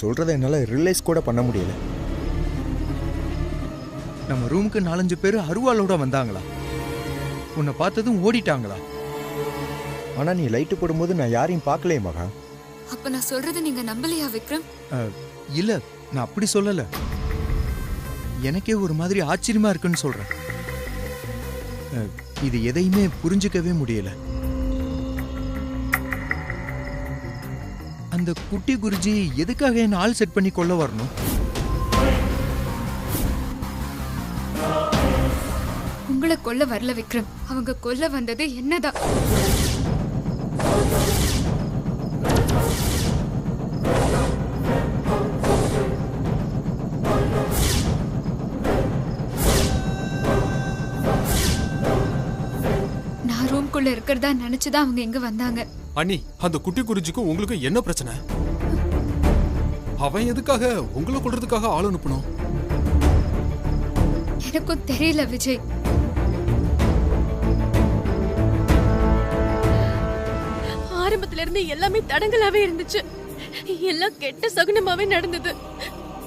சொல்றதை என்னால ரியலைஸ் கூட பண்ண முடியல. நம்ம ரூமுக்கு 4-5 பேர் அருவாளோட வந்தாங்களா? உன்னை பார்த்ததும் ஓடிட்டாங்களா? ஆனா நீ லைட்டு போடும்போது நான் யாரையும் பார்க்கலையே மகா. அப்ப நான் சொல்றதை நீங்க நம்பலையா விக்ரம்? இல்ல, நான் அப்படி சொல்லல. எனக்கே ஒரு மாதிரி ஆச்சரியமா இருக்குன்னு சொல்றேன். இது எதையுமே புரிஞ்சுக்கவே முடியல. அந்த குட்டி குருஜி எதுக்காக என்ன ஆள் செட் பண்ணி கொள்ள வரணும்? உங்களை கொல்ல வரல விக்ரம், அவங்க கொல்ல வந்தது என்னதான். நான் ரூம்குள்ள இருக்கிறதா நினைச்சுதான் அவங்க இங்க வந்தாங்க. அண்ணி, அந்த குட்டி குறிஞ்சிக்கும் உங்களுக்கும் என்ன பிரச்சனை? அவன் எதுக்காக உங்களை கொல்றதுக்காக ஆள் அனுப்பணும்? எனக்கும் தெரியல விஜய். ஆரம்பத்துல இருந்து எல்லாமே தடங்களாவே இருந்துச்சு. எல்லாம் கெட்ட சகுனமாவே நடந்தது.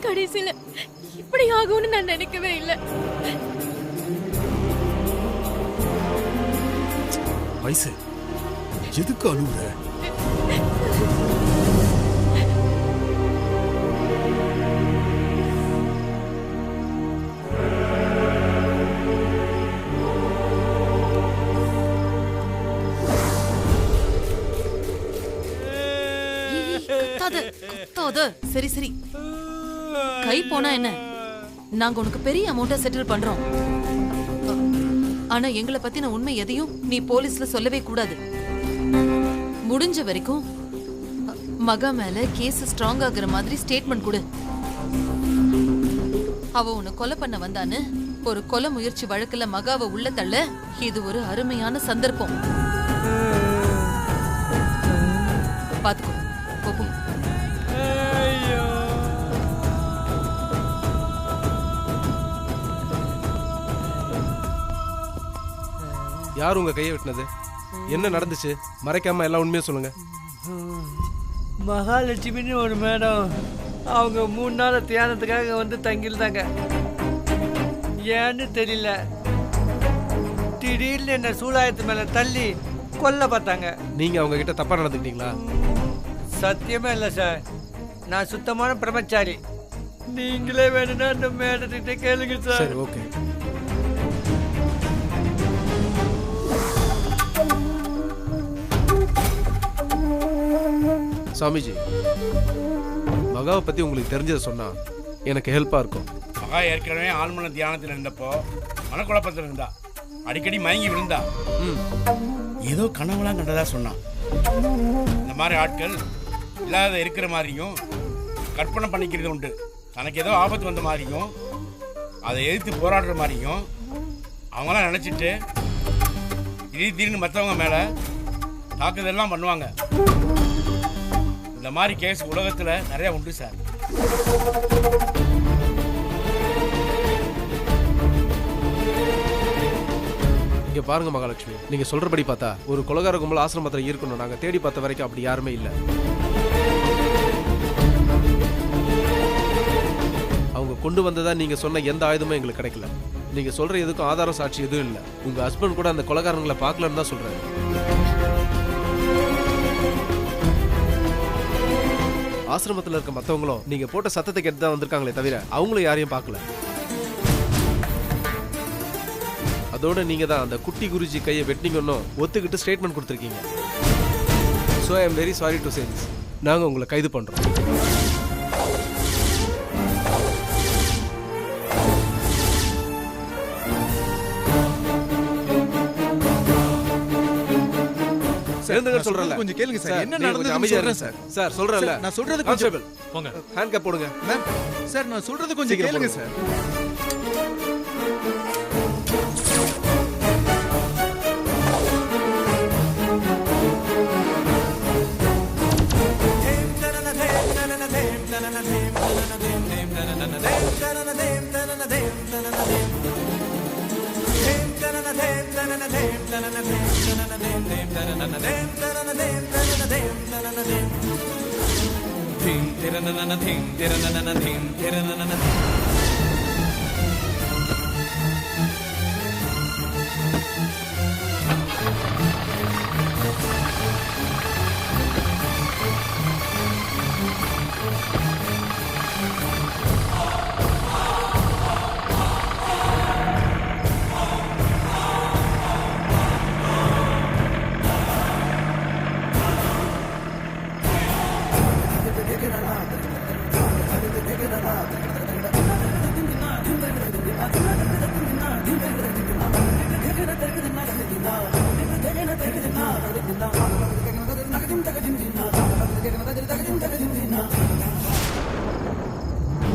கடைசியில இப்படி ஆகும்னு நான் நினைக்கவே இல்லை. வயசு எதுக்கு அழுவுற? சரி சரி, கை போனா என்ன? நாங்க உனக்கு பெரிய அமௌண்ட்டை செட்டில் பண்றோம். ஆனா எங்களை பத்தின உண்மை எதையும் நீ போலீஸ்ல சொல்லவே கூடாது. முடிஞ்ச வரைக்கும் மகா மேல கேஸ் ஸ்ட்ராங் ஆகுற மாதிரி ஸ்டேட்மெண்ட் கொடு. அவ உன்னை கொலை பண்ண வந்தான்னு ஒரு கொலை முயற்சி வழக்குல மகாவை உள்ள தள்ள இது ஒரு அருமையான சந்தர்ப்பம். பாத்துக்கோ. யார் உங்க கையை வெட்டினது? என்ன நடந்துச்சு? மறைக்காம எல்லாம் உண்மையை சொல்லுங்க. மகாலட்சுமின்னு ஒரு மேடம், அவங்க 3 நாள் தியானத்துக்காக வந்து தங்கியிருந்தாங்க. ஏன்னு தெரியல, திடீர்னு என்ன சூலாயத்து மேல தள்ளி கொல்ல பார்த்தாங்க. நீங்க அவங்க கிட்ட தப்பா நடந்துக்கிட்டீங்களா? சத்தியமே இல்லை சார், நான் சுத்தமான பிரம்மச்சாரி. நீங்களே வேணும்னா அந்த மேடத்திட்ட கேளுங்க சார். சரி, ஓகே. சாமிஜி, மகாவை பத்தி உங்களுக்கு தெரிஞ்சதை சொன்னா எனக்கு ஹெல்ப்பா இருக்கும். மகா ஏற்கனவே ஆழ்மன தியானத்தில் இருந்தப்போ மனக்குழப்பத்தில் இருந்தா, அடிக்கடி மயங்கி விழுந்தா. ஏதோ கனவுலாம் கண்டதா சொன்னான். இந்த மாதிரி ஆட்கள் இல்லாத இருக்கிற மாதிரியும் கற்பனை பண்ணிக்கிறது உண்டு. தனக்கு ஏதோ ஆபத்து வந்த மாதிரியும் அதை எதிர்த்து போராடுற மாதிரியும் அவங்களாம் நினச்சிட்டு திடீர்னு மற்றவங்க மேலே தாக்குதல்லாம் பண்ணுவாங்க. இந்த மாதிரி கேஸ் உலகத்தில் நிறைய உண்டு சார். இங்க பாருங்க மகாலட்சுமி, நீங்க சொல்றபடி பார்த்தா ஒரு கொலைகார கும்பல் ஆசிரமத்தில் இருக்கணும். நாங்க தேடி பார்த்த வரைக்கும் அப்படி யாருமே இல்லை. அவங்க கொண்டு வந்ததா நீங்க சொன்ன எந்த ஆயுதமும் எங்களுக்கு கிடைக்கல. நீங்க சொல்ற எதுக்கும் ஆதாரம் சாட்சி எதுவும் இல்லை. உங்க ஹஸ்பண்ட் கூட அந்த கொலைகாரங்களை பார்க்கலன்னு தான் சொல்றாரு. ஆசிரமத்தில் இருக்க மற்றவங்களும் நீங்க போட்ட சத்தத்தை கேட்டு தான் வந்திருக்காங்களே தவிர அவங்களும் யாரையும் பார்க்கல. அதோட நீங்க தான் அந்த குட்டி குருஜி கையை வெட்டினீங்கன்னு ஒத்துக்கிட்டு ஸ்டேட்மெண்ட் கொடுத்துருக்கீங்க. So I am very sorry to say this. நாங்கள் உங்களை கைது பண்றோம். கொஞ்சம் கேளுங்க சார். என்ன நடந்ததுன்னு சொல்றேன் சார். சார் சொல்றேன்ல, நான் சொல்றது கான்ஸ்டபிள் போங்க. ஹேண்ட் கேப் போடுங்க. மேம் சார், நான் சொல்றது கொஞ்சம் கேளுங்க சார்.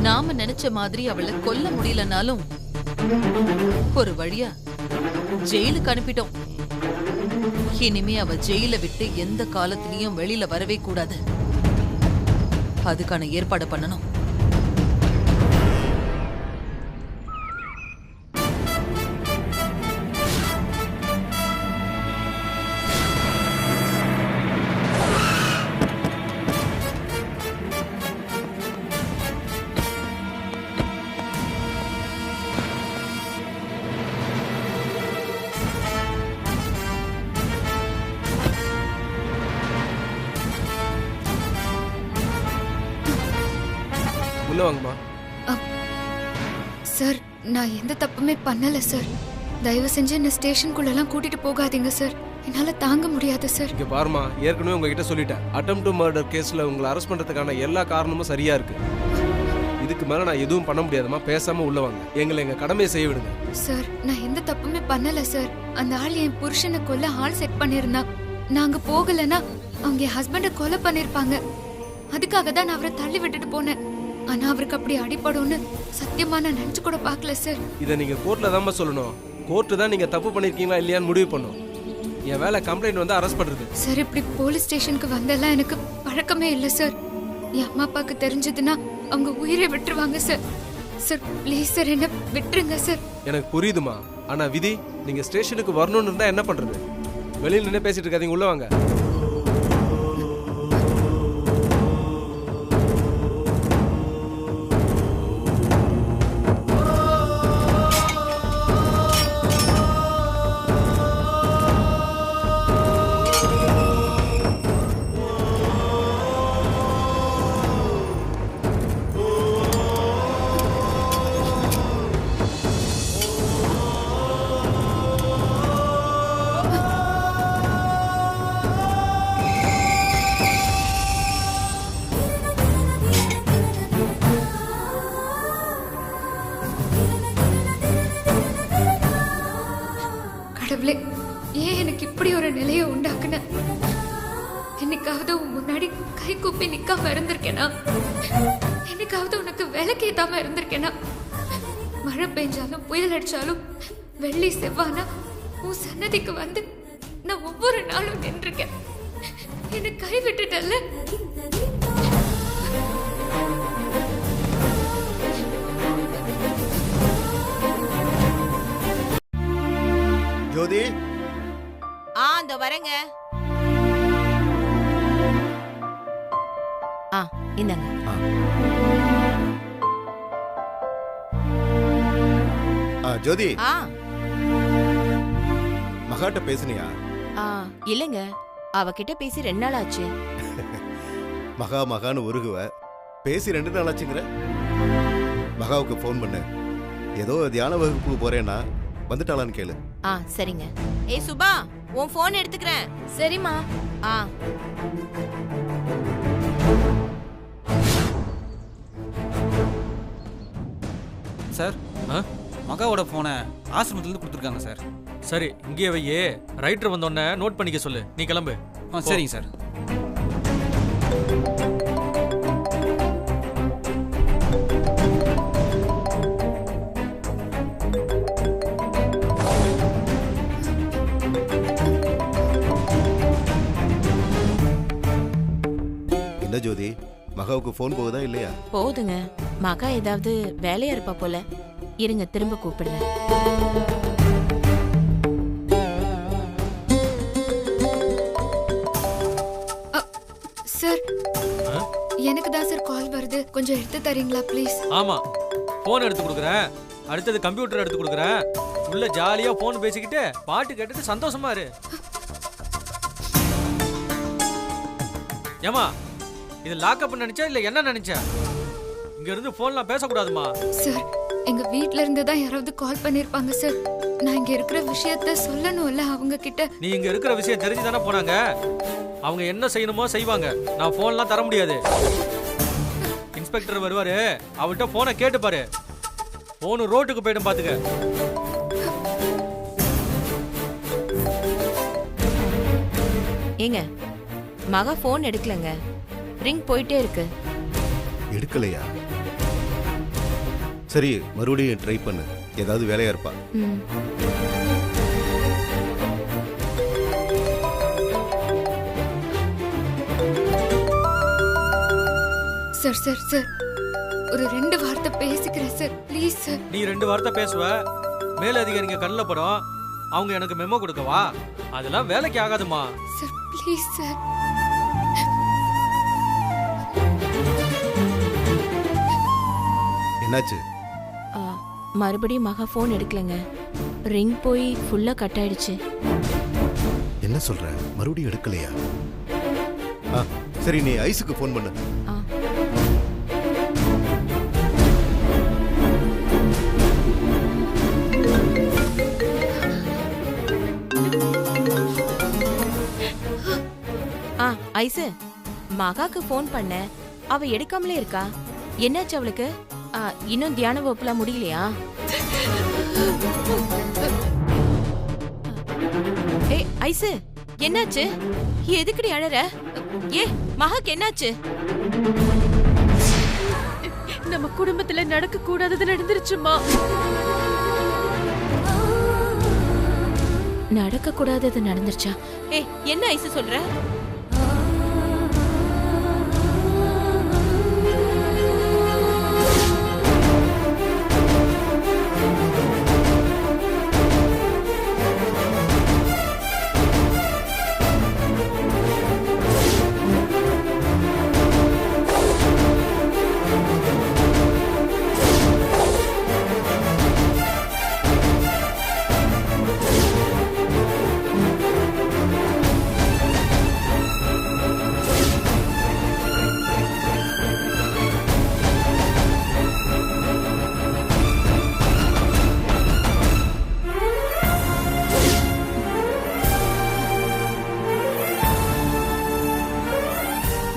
நாம நினைச்ச மாதிரி அவளை கொல்ல முடியலனாலும் ஒரு வழியா ஜெயிலுக்கு அனுப்பிட்டோம். இனிமே அவ ஜெயில விட்டு எந்த காலத்திலயும் வெளியில வரவே கூடாது. அதுக்கான ஏற்பாடு பண்ணணும். உள்ள வாங்கம்மா. சார் நான் எந்த தப்புமே பண்ணல சார். தயவு செஞ்சு என்ன ஸ்டேஷனுக்குள்ளெல்லாம் கூட்டிட்டு போகாதீங்க சார். என்னால தாங்க முடியாது சார். இங்க பாருமா, ஏற்கனவே உங்ககிட்ட சொல்லிட்டேன். அட்டெம்ப்ட் டு மர்டர் கேஸ்ல உங்களை அரெஸ்ட் பண்றதுக்கான எல்லா காரணமும் சரியா இருக்கு. இதுக்கு மேல நான் எதுவும் பண்ண முடியாதுமா. பேசாம உள்ள வாங்க. எங்க கடமையை செய்ய விடுங்க. சார் நான் எந்த தப்புமே பண்ணல சார். அந்த ஆள் என் புருஷனை கொல்ல ஆள் செட் பண்ணிருந்தா. நாங்க போகலன்னா அவங்க என் ஹஸ்பண்டை கொலை பண்ணிருப்பாங்க. அதுக்காக தான் நான் அவரை தள்ளி விட்டுட்டு போனேன். ஆனா அவருக்கு அப்படி அடிபடும்னு சத்தியமா நான் நினைச்சு கூட பார்க்கல சார். இதை நீங்க கோர்ட்ல தான் சொல்லணும். கோர்ட்டு தான் நீங்க தப்பு பண்ணிருக்கீங்களா இல்லையான்னு முடிவு பண்ணும். என் வேலை கம்ப்ளைண்ட் வந்து அரெஸ்ட் பண்றது. சார் இப்படி போலீஸ் ஸ்டேஷனுக்கு வந்தெல்லாம் எனக்கு பழக்கமே இல்லை சார். என் அம்மா அப்பாவுக்கு தெரிஞ்சதுன்னா அவங்க உயிரை விட்டுருவாங்க சார். சார் ப்ளீஸ் சார் என்ன விட்டுருங்க சார். எனக்கு புரியுதுமா. ஆனா விதி, நீங்க ஸ்டேஷனுக்கு வரணும்னு இருந்தா என்ன பண்றது? வெளியில நின்று பேசிட்டு இருக்காதீங்க, உள்ள வாங்க. கடவுளே, ஏன் எனக்கு இப்படி ஒரு நிலையை உண்டாக்குன? என்னைக்காவது உன் முன்னாடி கை கூப்பி நிக்காம இருந்திருக்கேனா? என்னைக்காவது உனக்கு விளக்கேத்தாம இருந்திருக்கேனா? மழை பெஞ்சாலும் புயல் அடிச்சாலும் வெள்ளி செவ்வானா உன் சன்னதிக்கு வந்து நான் ஒவ்வொரு நாளும் நின்றுருக்கேன். என்னை கை விட்டுட்டல்ல. ஜோதி, அந்த வரங்க. இந்தாங்க. ஜோதி, மகாட்ட பேசுனியா? இல்லங்க, அவகிட்ட பேசி 2 நாள் ஆச்சு. மகான்னு உருகுவ, பேசி 2 நாள் ஆச்சுங்கிற. மகாவுக்கு ஃபோன் பண்ணு. ஏதோ தியான வகுப்புக்கு போறேன்னா வந்துட்டாளான்னு கேளு. சரிங்க. ஏய் சுபா, உன் போன் எடுத்துக்கிறேன். சரிம்மா. சார், மகாவோட போனை ஆசிரமத்திலிருந்து கொடுத்துருக்காங்க சார். சரி, இங்கேயே வையே. ரைட்டர் வந்தோடனே நோட் பண்ணிக்க சொல்லு. நீ கிளம்பு. சரிங்க சார். என்ன ஜோதி, மகாவுக்கு ஃபோன் போகுதா இல்லையா? போகுதுங்க. மகா ஏதாவது வேலையா இருப்பா போல. இருங்க, திரும்ப கூப்பிடுறேன். சார் எனக்கு தான் சார் கால் வருது, கொஞ்சம் எடுத்து தரீங்களா ப்ளீஸ்? ஆமா, போன் எடுத்து கொடுக்குறேன். அடுத்தது கம்ப்யூட்டர் எடுத்து கொடுக்குறேன். உள்ள ஜாலியா போன் பேசிக்கிட்டு பாட்டு கேட்டுட்டு சந்தோஷமா இரு. ஏமா, இது லாக்அப் நினைச்சா இல்ல என்ன நினைச்சா? இங்க இருந்து போன்லாம் பேசக்கூடாதுமா. சார், எங்க வீட்ல இருந்து தான் யாராவது கால் பண்ணிருப்பாங்க சார். நான் இங்க இருக்கிற விஷயத்த சொல்லணும்ல அவங்க கிட்ட. நீ இங்க இருக்கிற விஷயம் தெரிஞ்சு தானே போனாங்க. அவங்க என்ன செய்யணுமோ செய்வாங்க. நான் போன்லாம் தர முடியாது. இன்ஸ்பெக்டர் வருவாரு, அவர்கிட்ட போனை கேட்டு பாரு. போன் ரோட்டுக்கு போயிடும் பாத்துக்க. ஏங்க, மகா போன் எடுக்கலங்க, ரிங் போயிட்டே இருக்கு. எடுக்கலையா? சரி, மறுபடியும் ட்ரை பண்ணு. ஏதாவது வேலையா இருப்பா. சார் சார் சார், ஒரு 2 வார்த்தை பேசிக்கிறேன் சார், ப்ளீஸ் சார். நீ 2 வார்த்தை பேசுவ, மேலதிகாரிங்க கண்ணில் படும். அவங்க எனக்கு மெமோ கொடுக்கவா? அதெல்லாம் வேலைக்கு ஆகாதுமா. Sir please sir. என்னாச்சு? மறுபடியும் மகா போன் எடுக்கலங்க, ரிங் போய் ஃபுல்லா கட் ஆயிடுச்சு. என்ன சொல்ற? மறுபடியும் எடுக்கலையா? சரி, நீ ஐஸுக்கு போன் பண்ணு. ஐசு, மகாக்கு போன் பண்ண, அவ எடுக்காமலே இருக்கா. என்னாச்சு அவளுக்கு? இன்னும் தியான வகுப்புலாம் முடியலையா? ஏய் ஐசு, என்னாச்சு? எதுக்குடி அழற? ஏ மகாக்கு என்னாச்சு? நம்ம குடும்பத்துல நடக்க கூடாதது நடந்துருச்சுமா. நடக்க கூடாதது நடந்துருச்சா? ஏய், என்ன ஐசு சொல்ற?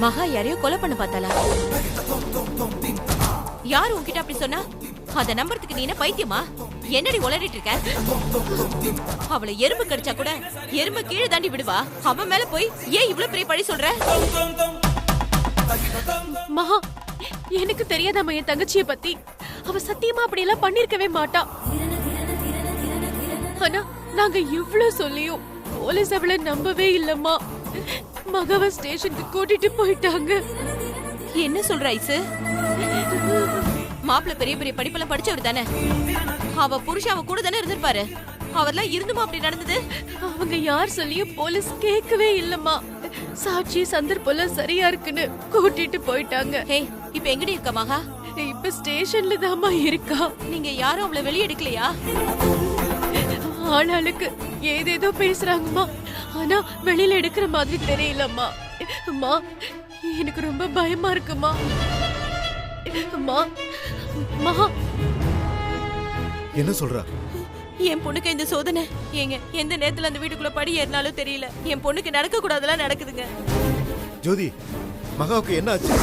மகா யாரையோ கொலை பண்ண பார்த்தாளா? யாரு உன்கிட்ட அப்படி சொன்னா? அந்த நம்பருக்கு நீ என்ன பைத்தியமா? என்னடி உளறிட்டு இருக்க? அவளை எறும்பு கடிச்சா கூட எறும்பு கீழே தாண்டி விடுவா. அவன் மேல போய் ஏன் இவ்வளவு பெரிய பழி சொல்ற? மகா, எனக்கு தெரியாதாம என் தங்கச்சிய பத்தி. அவ சத்தியமா அப்படி எல்லாம் பண்ணிருக்கவே மாட்டா. ஆனா நாங்க இவ்வளவு சொல்லியும் போலீஸ் அவளை நம்பவே இல்லம்மா. மகாவ ஸ்டேஷனுக்கு கூட்டிட்டு போயிட்டாங்க. என்ன சொல்ற ஐசு? மாப்பிள்ள பெரிய பெரிய படிப்பெல்லாம் படிச்சவர் தானே. அவ புருஷன் அவ கூட தானே இருந்திருப்பாரு. அவர்லாம் இருந்துமா அப்படி நடந்தது? அவங்க யார் சொல்லியும் போலீஸ் கேட்கவே இல்லம்மா. சாட்சி சந்தர்ப்பம் சரியா இருக்குன்னு கூட்டிட்டு போயிட்டாங்க. ஹே, இப்ப எங்கடி இருக்க மகா? இப்ப ஸ்டேஷன்ல தாமா இருக்கா. நீங்க யாரும் அவளை வெளியே எடுக்கலையா? ஆனாளுக்கு ஏதேதோ பேசுறாங்கம்மா. ஆனா வெளியில எடுக்கிற மாதிரி தெரியலம்மா. அம்மா, எனக்கு ரொம்ப பயமா இருக்குமா. அம்மா, மகா. என்ன சொல்றா? என் பொண்ணுக்கு இந்த சோதனை. ஏங்க, எந்த நேரத்துல அந்த வீட்டுக்குள்ள படி ஏறினாலும் தெரியல. என் பொண்ணுக்கு நடக்க கூடாதெல்லாம் நடக்குதுங்க. ஜோதி, மகாவுக்கு என்ன ஆச்சு?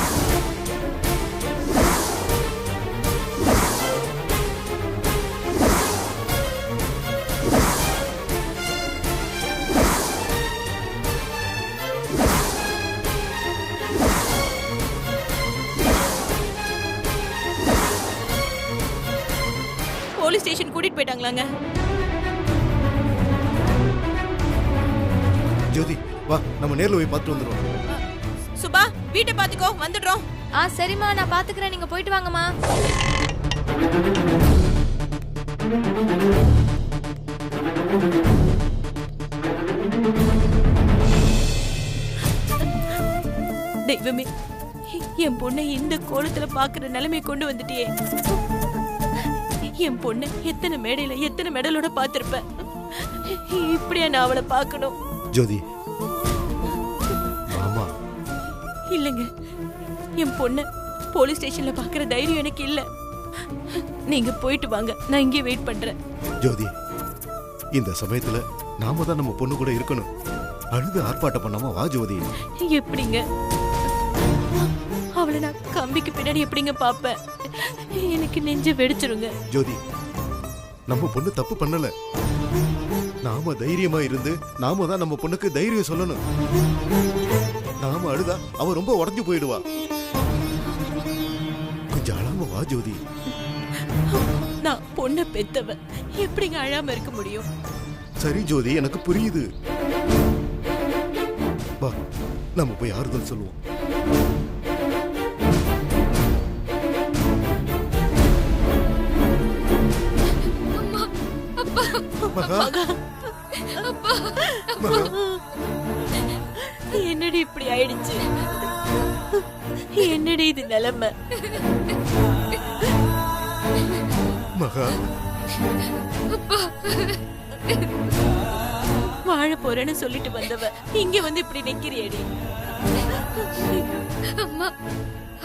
போலீஸ் ஸ்டேஷன் கூட்டிட்டு போயிட்டாங்களாங்க. ஜோதி, வா, நம்ம நேர்ல போய் பார்த்து வந்துடுவோம். சுபா, வீட்டை பாத்துக்கோ, வந்துடுறோம். சரிம்மா, நான் பாத்துக்கிறேன், நீங்க போயிட்டு வாங்கம்மா. தெய்வமே, என் பொண்ணை இந்த கோலத்துல பாக்குற நிலைமை கொண்டு வந்துட்டியே. என் பொண்ணு எத்தனை மேடையில எத்தனை மெடலோட பாத்திருப்பேன். இப்படியா நான் அவளை பார்க்கணும்? ஜோதி மாமா இல்லங்க, என் பொண்ணு போலீஸ் ஸ்டேஷன்ல பாக்குற தைரியம் எனக்கு இல்ல. நீங்க போயிட்டு வாங்க, நான் இங்கே வெயிட் பண்றேன். ஜோதி, இந்த சமயத்துல நாம தான் நம்ம பொண்ணு கூட இருக்கணும். அழுது ஆர்ப்பாட்டம் பண்ணாம வா ஜோதி. எப்படிங்க அவளை நான் கம்பிக்கு பின்னாடி எப்படிங்க பாப்பேன்? எனக்கு நெஞ்ச வெடிச்சிருங்க. ஜோதி, நம்ம பொண்ணு தப்பு பண்ணல. நாம தைரியமா இருந்து நாம தான் நம்ம பொண்ணுக்கு தைரியம் சொல்லணும். நாம அழுதா அவ ரொம்ப உடஞ்சு போயிடுவா. கொஞ்சம் அழாம வா ஜோதி. நான் பொண்ணை பெத்தவ, எப்படிங்க அழாம இருக்க முடியும்? சரி ஜோதி, எனக்கு புரியுது. வா, நம்ம போய் ஆறுதல் சொல்லுவோம். என்னடி இப்படி ஆயிடுச்சு? என்னடி இது நிலைமை? மகா, வாழ போறேன்னு சொல்லிட்டு வந்தவ இங்க வந்து இப்படி நிக்கிறியடி. அம்மா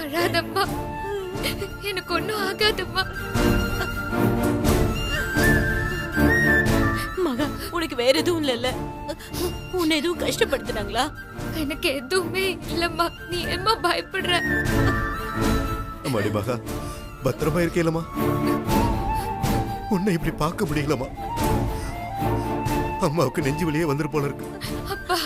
அழாதம்மா, எனக்கு ஒண்ணும் ஆகாதம்மா. மகா, உனக்கு வேற எதுவும் இல்லல்ல? உன்னை எதுவும் கஷ்டப்படுத்தினாங்களா? எனக்கு எதுவுமே இல்லம்மா, நீ ஏம்மா பயப்படுற? அம்மாடி மகா, பத்திரமா இருக்கேலமா? உன்னை இப்படி பார்க்க முடியலமா? அம்மாவுக்கு நெஞ்சு வெளியே வந்துரு போல இருக்கு. அப்பா,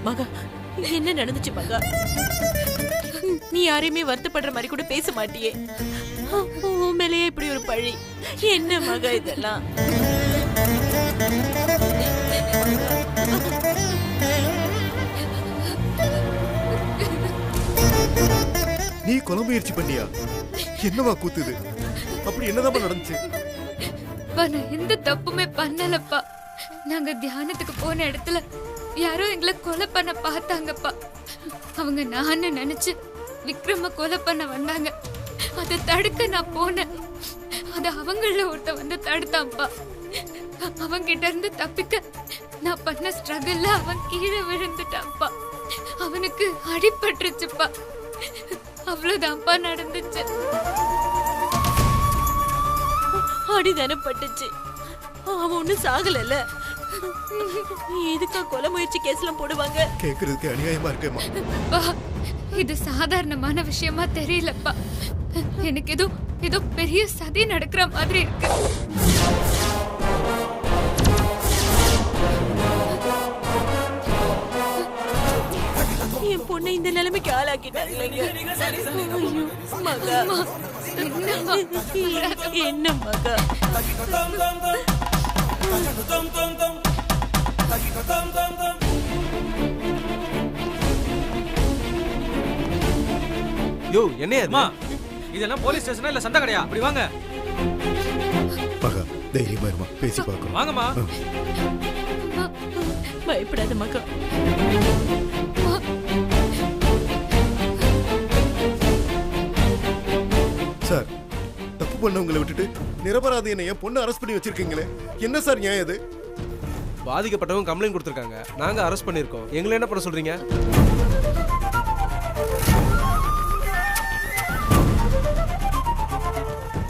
மகா, என்ன நடந்துச்சு மகா? நீ யாரையுமே வருத்தப்படுற மாதிரி கூட பேச மாட்டியே. உன் மேலேயே இப்படி ஒரு பழி. என்ன மகா இதெல்லாம்? நீ கொலை முயற்சி பண்ணியா? என்னவா கூத்துது? அப்படி என்னதான் நடந்துச்சு? நான் எந்த தப்புமே பண்ணலப்பா. நாங்க தியானத்துக்கு போன இடத்துல யாரோ எங்களை கொலை பண்ண பார்த்தாங்கப்பா. அவங்க நான்னு நினைச்சு விக்ரம கொலை பண்ண வந்தாங்க. அதை தடுக்க நான் போனேன். அது அவங்கள ஒருத்த வந்து தடுத்தான்ப்பா. அவங்கிட்ட இருந்து தப்பிக்க நான் பண்ண ஸ்ட்ரகிள்ல அவன் கீழே விழுந்துட்டான்ப்பா. அவனுக்கு அடிபட்டுருச்சுப்பா. அவ்வளவுதான்ப்பா நடந்துச்சு. அடிதானே பட்டுச்சு. அவன் ஒண்ணும் சாகல. எதுக்கா கொலை முயற்சி கேஸ்லாம் போடுவாங்க? கேக்குறதுக்கு அநியாயமா இருக்கேம்மா. இது சாதாரணமான விஷயமா தெரியலப்பா. எனக்கு ஏதோ பெரிய சதி நடக்கிற மாதிரி இருக்கு. என் பொண்ணை இந்த நிலைமைக்கு ஆளாக்கிட்டாங்க. மகா, என்ன மகா? யோ, என்னையா இதெல்லாம் போலீஸ் ஸ்டேஷனா இல்ல சண்டை கடையா? அப்படி வாங்க. மகா, தைரியமா இருமா, பேசி பார்க்கலாம். வாங்கம்மா. பயப்படாத மகா. சார், தப்பு பண்ணவங்களை விட்டுட்டு நிரபராதி என்ன என் பொண்ணு அரெஸ்ட் பண்ணி வச்சிருக்கீங்களே, என்ன சார் நியாயம் இது? பாதிக்கப்பட்டவங்க கம்ப்ளைண்ட் கொடுத்திருக்காங்க, நாங்க அரெஸ்ட் பண்ணிருக்கோம். எங்களை என்ன பண்ண சொல்றீங்க?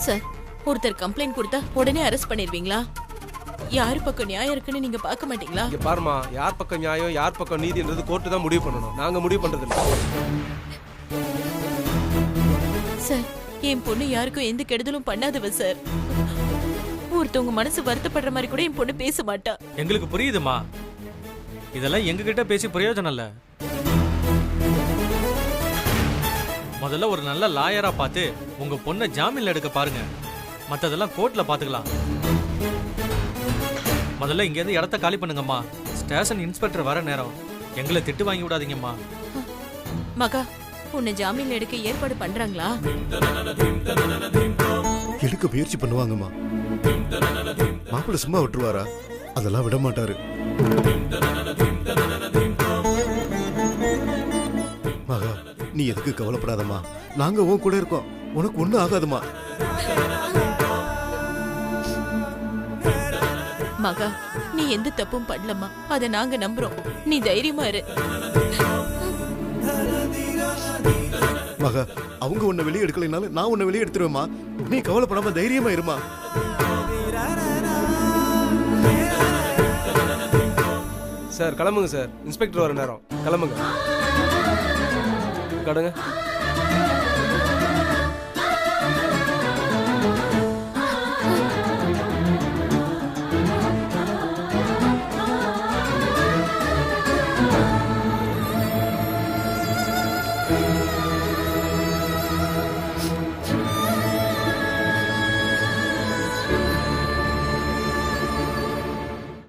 சார், ஒருத்தர் கம்ப்ளைண்ட் கொடுத்தா உடனே அரெஸ்ட் பண்ணிடுவீங்களா? யார் பக்கம் நியாயம் இருக்குன்னு நீங்க பார்க்க மாட்டீங்களா? இங்க பாருமா, யார் பக்கம் நியாயம் யார் பக்கம் நீதின்றது கோர்ட்டு தான் முடிவு பண்ணணும். நாங்க முடிவு பண்றது இல்ல. சார், என் பொண்ணு யாருக்கும் எந்த கெடுதலும் பண்ணாதவ சார். ஒருத்தவங்க மனசு வருத்தப்படுற மாதிரி கூட என் பொண்ணு பேச மாட்டா. எங்களுக்கு புரியுதுமா. இதெல்லாம் எங்க கிட்ட பேசி பிரயோஜனம் இல்ல. முதல்ல ஒரு நல்ல லாயரா பார்த்து உங்க பொண்ணை ஜாமீன்ல எடுக்க பாருங்க. மத்ததெல்லாம் கோர்ட்ல பாத்துக்கலாம். முதல்ல இங்க இருந்து இடத்த காலி பண்ணுங்கம்மா. ஸ்டேஷன் இன்ஸ்பெக்டர் வர நேரம். எங்களை திட்டு வாங்கி விடாதீங்கம்மா. மகா, உன்னை ஜாமீன்ல எடுக்க ஏற்பாடு பண்றாங்களா? எடுக்க முயற்சி பண்ணுவாங்கம்மா. மாப்பிள்ள சும்மா விட்டுருவாரா? அதெல்லாம் விட மாட்டாரு. மகா, நீ எதுக்கு கவலைப்படாதம்மா. நாங்க உன் கூட இருக்கோம். உனக்கு ஒண்ணும் ஆகாதுமா. மகா, நீ எந்த தப்பும் பண்ணலம்மா. அத நாங்க நம்புறோம். நீ தைரியமா இரு. மகா, அவங்க உன்னை வெளியே எடுக்கலைனாலும் நான் உன்னை வெளியே எடுத்துருவேம்மா. நீ கவலைப்படாம தைரியமா இருமா. சார் கிளம்புங்க சார், இன்ஸ்பெக்டர் வர நேரம். கிளம்புங்க. கடங்க.